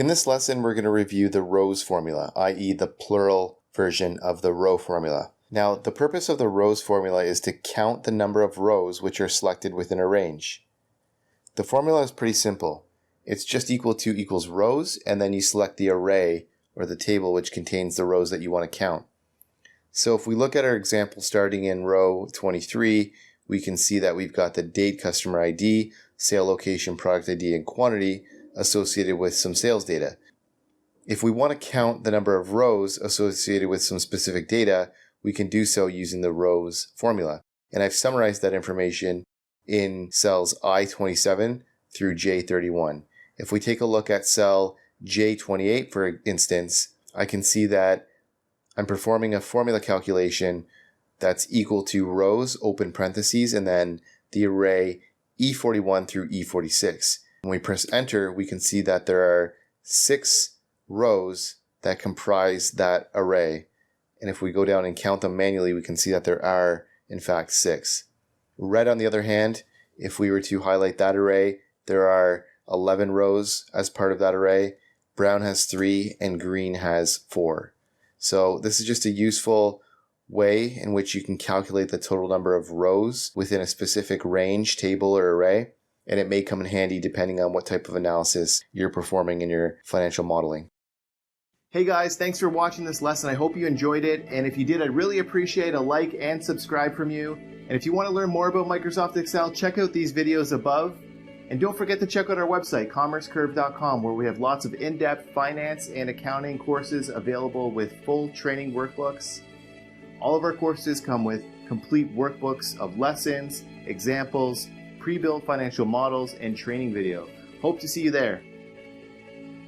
In this lesson, we're going to review the rows formula, i.e. the plural version of the row formula. Now, the purpose of the rows formula is to count the number of rows which are selected within a range. The formula is pretty simple. It's just equal to equals rows, and then you select the array or the table which contains the rows that you want to count. So if we look at our example starting in row 23, we can see that we've got the date, customer ID, sale location, product ID, and quantity associated with some sales data. If we want to count the number of rows associated with some specific data, we can do so using the rows formula. And I've summarized that information in cells I27 through J31. If we take a look at cell J28, for instance, I can see that I'm performing a formula calculation that's equal to rows, open parentheses, and then the array E41 through E46. When we press enter, we can see that there are 6 rows that comprise that array. And if we go down and count them manually, we can see that there are, in fact, 6. Red, on the other hand, if we were to highlight that array, there are 11 rows as part of that array. Brown has 3 and green has 4. So this is just a useful way in which you can calculate the total number of rows within a specific range, table, or array. And it may come in handy depending on what type of analysis you're performing in your financial modeling. Hey guys, thanks for watching this lesson. I hope you enjoyed it. And if you did, I'd really appreciate a like and subscribe from you. And if you want to learn more about Microsoft Excel, check out these videos above. And don't forget to check out our website, commercecurve.com, where we have lots of in-depth finance and accounting courses available with full training workbooks. All of our courses come with complete workbooks of lessons, examples, pre-built financial models, and training video. Hope to see you there.